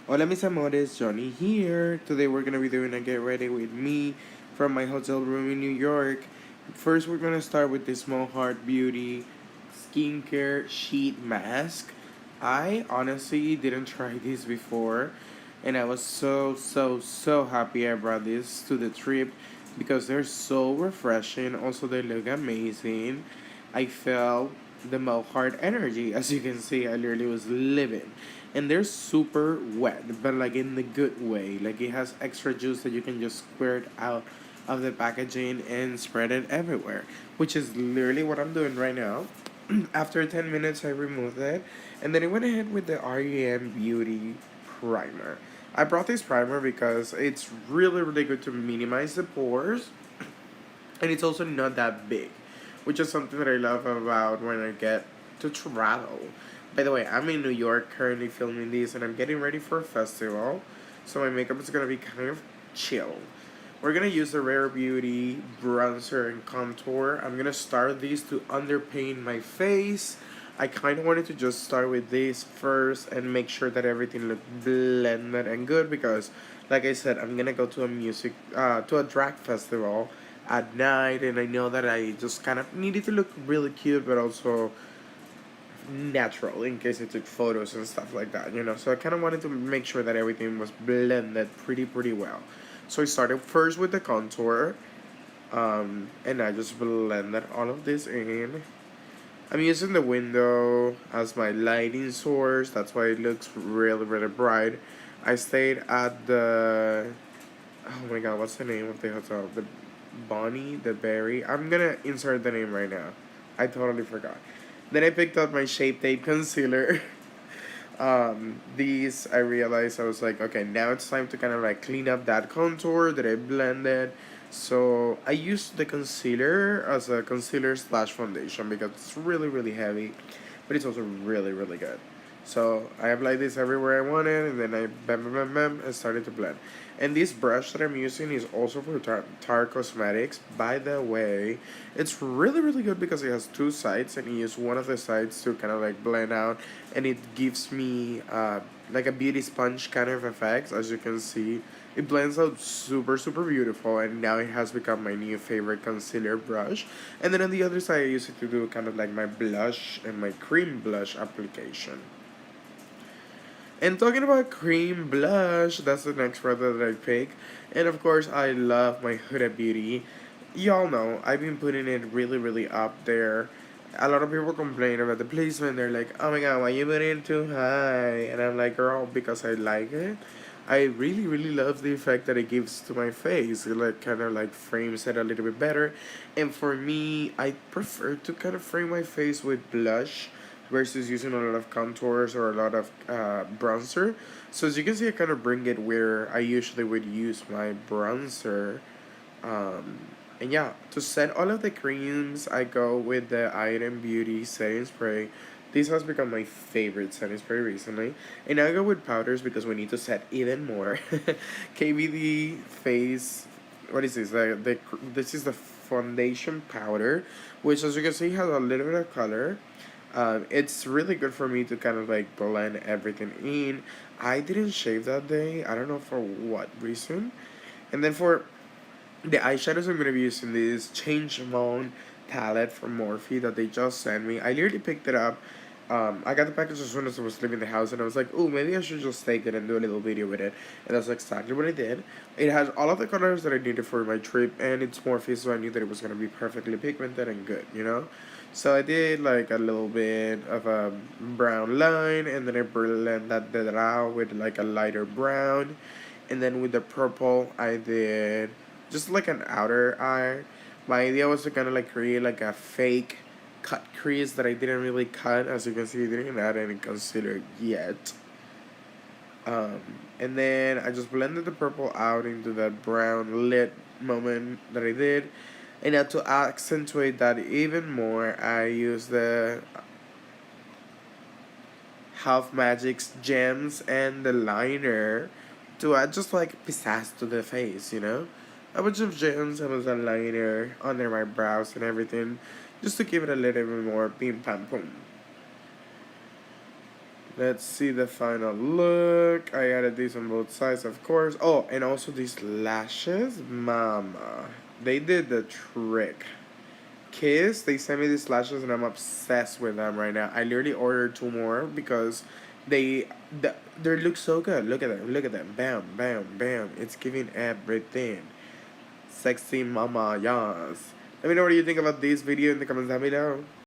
Hola mis amores, Johnny here. Today we're gonna be doing a get ready with me from my hotel room in New York. First we're gonna start with the Small Heart Beauty skincare sheet mask. I honestly didn't try this before and I was so happy I brought this to the trip because they're so refreshing. Also they look amazing. I felt the Heart energy. As you can see, I literally was living. And they're super wet, but like in the good way. Like it has extra juice that you can just squirt out of the packaging and spread it everywhere, which is literally what I'm doing right now. After 10 minutes, I removed it, and then I went ahead with the REM Beauty Primer. I brought this primer because it's really good to minimize the pores, and it's also not that big, which is something that I love about when I get to travel. By the way, I'm in New York currently filming this, and I'm getting ready for a festival, so my makeup is gonna be kind of chill. We're gonna use the Rare Beauty bronzer and contour. I'm gonna start these to underpaint my face. I kind of wanted to just start with this first and make sure that everything looked blended and good because, like I said, I'm gonna go to to a drag festival at night, and I know that I just kind of needed to look really cute, but also natural in case I took photos and stuff like that, you know. So I kind of wanted to make sure that everything was blended pretty well. So I started first with the contour, and I just blended all of this in. I'm using the window as my lighting source. That's why it looks really bright. I stayed at the, oh my god, what's the name of the hotel? The Bonnie, the Berry. I'm gonna insert the name right now. I totally forgot. Then I picked up my Shape Tape concealer. These I realized I was like, okay, now it's time to kind of like clean up that contour that I blended. So I used the concealer as a concealer slash foundation because it's really heavy, but it's also really good. So I applied this everywhere I wanted, and then I bam and started to blend. And this brush that I'm using is also for Tarte Cosmetics. By the way, it's really good because it has two sides, and you use one of the sides to kind of like blend out, and it gives me like a beauty sponge kind of effect. As you can see, it blends out super beautiful, and now it has become my new favorite concealer brush. And then on the other side, I use it to do kind of like my blush and my cream blush application. And talking about cream blush, that's the next product that I pick. And of course, I love my Huda Beauty. Y'all know, I've been putting it really up there. A lot of people complain about the placement. They're like, oh my god, why you putting it too high? And I'm like, girl, because I like it. I really love the effect that it gives to my face. It like kind of like frames it a little bit better. And for me, I prefer to kind of frame my face with blush versus using a lot of contours or a lot of bronzer. So as you can see, I kind of bring it where I usually would use my bronzer. Um, and yeah, to set all of the creams, I go with the Item Beauty setting spray. This has become my favorite setting spray recently. And I go with powders because we need to set even more. KVD face, what is this? This is the foundation powder, which as you can see has a little bit of color. It's really good for me to kind of like blend everything in. I didn't shave that day. I don't know for what reason. And then for the eyeshadows, I'm gonna be using this Change Mode palette from Morphe that they just sent me. I literally picked it up. I got the package as soon as I was leaving the house, and I was like, "Oh, maybe I should just take it and do a little video with it." And that's exactly what I did. It has all of the colors that I needed for my trip, and it's Morphe, so I knew that it was gonna be perfectly pigmented and good, you know. So I did like a little bit of a brown line, and then I blended that out with like a lighter brown, and then with the purple, I did just like an outer eye. My idea was to kind of like create like a fake cut crease that I didn't really cut. As you can see, I didn't add any concealer yet. Um, and then I just blended the purple out into that brown lit moment that I did. And now to accentuate that even more, I use the Half Magic's gems and the liner to add just like pizzazz to the face, you know? A bunch of gems and a liner under my brows and everything, just to give it a little bit more pim pam pum. Let's see the final look. I added these on both sides, of course. Oh, and also these lashes, mama. They did the trick. Kiss, they sent me these lashes and I'm obsessed with them right now. I literally ordered 2 more because they look so good. Look at them, look at them. Bam, bam, bam. It's giving everything. Sexy mama, yes. Let me know what you think about this video in the comments down below.